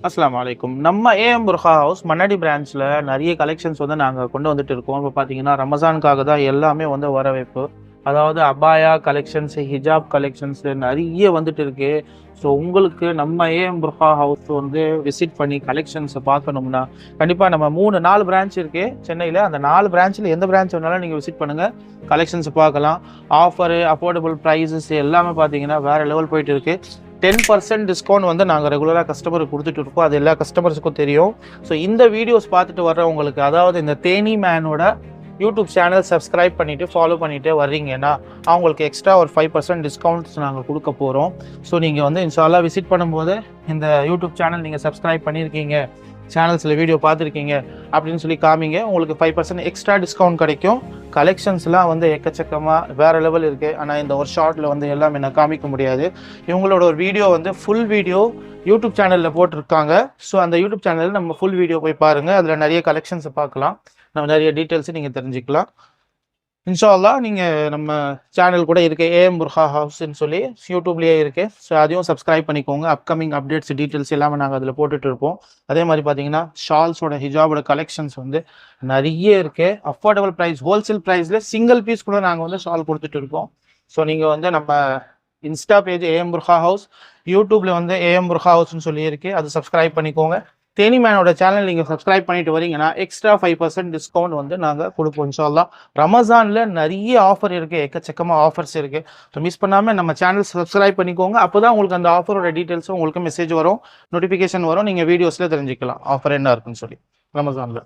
அஸ்ஸலாமு அலைக்கும். நம்ம ஏஎம் புர்ஹா ஹவுஸ் மண்ணடி பிரான்ச்ல நிறைய கலெக்ஷன்ஸ் வந்து நாங்க கொண்டு வந்துட்டு இருக்கோம். இப்போ பார்த்தீங்கன்னா ரமஸானுக்காக தான் எல்லாமே வந்து வரவேற்பு. அதாவது அபாயா கலெக்ஷன்ஸ், ஹிஜாப் கலெக்ஷன்ஸ் நிறைய வந்துட்டு இருக்கு. ஸோ உங்களுக்கு நம்ம ஏஎம் புர்ஹா ஹவுஸ் வந்து விசிட் பண்ணி கலெக்ஷன்ஸை பார்க்கணும்னா கண்டிப்பாக நம்ம 4 பிரான்ச் இருக்கு சென்னையில். அந்த 4 பிரான்ச்சில் எந்த பிரான்ச் வேணாலும் நீங்கள் விசிட் பண்ணுங்க, கலெக்ஷன்ஸ் பார்க்கலாம். ஆஃபரு, அஃபோர்டபுள் ப்ரைஸஸ் எல்லாமே பார்த்தீங்கன்னா வேற லெவல் போயிட்டு இருக்கு. 10% டிஸ்கவுண்ட் வந்து நாங்கள் ரெகுலராக கஸ்டமருக்கு கொடுத்துட்டு இருக்கோம். அது எல்லா கஸ்டமர்ஸுக்கும் தெரியும். ஸோ இந்த வீடியோஸ் பார்த்துட்டு வர்றவங்களுக்கு, அதாவது இந்த தேனி மேனோட யூடியூப் சேனல் சப்ஸ்கிரைப் பண்ணிவிட்டு ஃபாலோ பண்ணிவிட்டு வர்றீங்கன்னா அவங்களுக்கு எக்ஸ்ட்ரா ஒரு 5% டிஸ்கவுண்ட்ஸ் நாங்கள் கொடுக்க போகிறோம். ஸோ நீங்கள் வந்து இன்ஷால்லா விசிட் பண்ணும்போது இந்த யூடியூப் சேனல் நீங்கள் சப்ஸ்கிரைப் பண்ணியிருக்கீங்க, சேனல்ஸில் வீடியோ பார்த்துருக்கீங்க அப்படின்னு சொல்லி காமிங்க. உங்களுக்கு 5% எக்ஸ்ட்ரா டிஸ்கவுண்ட் கிடைக்கும். கலெக்ஷன்ஸ்லாம் வந்து எக்கச்சக்கமாக வேறு லெவல் இருக்குது. ஆனால் இந்த ஒரு ஷார்ட்டில் வந்து எல்லாமே என்ன காமிக்க முடியாது. இவங்களோட ஒரு வீடியோ வந்து ஃபுல் வீடியோ யூடியூப் சேனலில் போட்டிருக்காங்க. ஸோ அந்த யூடியூப் சேனலில் நம்ம ஃபுல் வீடியோ போய் பாருங்கள். அதில் நிறைய கலெக்ஷன்ஸை பார்க்கலாம், நம்ம நிறைய டீட்டெயில்ஸை நீங்கள் தெரிஞ்சுக்கலாம். இன்ஷா அல்லாஹ் நீங்கள் நம்ம சேனல் கூட இருக்கு, ஏஎம் புர்ஹா ஹவுஸ்ன்னு சொல்லி யூடியூப்லேயே இருக்கு. ஸோ அதையும் சப்ஸ்கிரைப் பண்ணிக்கோங்க. அப்கமிங் அப்டேட்ஸ் டீட்டெயில்ஸ் எல்லாமே நாங்கள் அதில் போட்டுட்டு இருப்போம். அதே மாதிரி பார்த்தீங்கன்னா ஷால்ஸோட, ஹிஜாபோட கலெக்ஷன்ஸ் வந்து நிறைய இருக்கு. அஃபோர்டபுள் ப்ரைஸ், ஹோல்சேல் ப்ரைஸில் சிங்கிள் பீஸ் கூட நாங்கள் வந்து ஷால் கொடுத்துட்டு இருக்கோம். ஸோ நீங்கள் வந்து நம்ம இன்ஸ்டா பேஜ் ஏஎம் புர்ஹா ஹவுஸ், யூடியூப்ல வந்து ஏஎம் புர்ஹா ஹவுஸ்ன்னு சொல்லி இருக்கு, அது சப்ஸ்கிரைப் பண்ணிக்கோங்க. தேனி மேனோட சேனல் நீங்கள் சப்ஸ்கிரைப் பண்ணிட்டு வரீங்கன்னா எக்ஸ்ட்ரா 5% டிஸ்கவுண்ட் வந்து நாங்கள் கொடுப்போம் இன்ஷா அல்லாஹ். ரமஸானில் நிறைய ஆஃபர் இருக்குது, எக்கச்சக்கமாக ஆஃபர்ஸ் இருக்குது. ஸோ மிஸ் பண்ணாமல் நம்ம சேனல் சப்ஸ்கிரைப் பண்ணிக்கோங்க. அப்போ தான் உங்களுக்கு அந்த ஆஃபரோட டீட்டெயில்ஸும் உங்களுக்கு மெசேஜ் வரும், நோட்டிஃபிகேஷன் வரும். நீங்கள் வீடியோஸில் தெரிஞ்சுக்கலாம் ஆஃபர் என்ன இருக்குன்னு சொல்லி ரமஸானில்.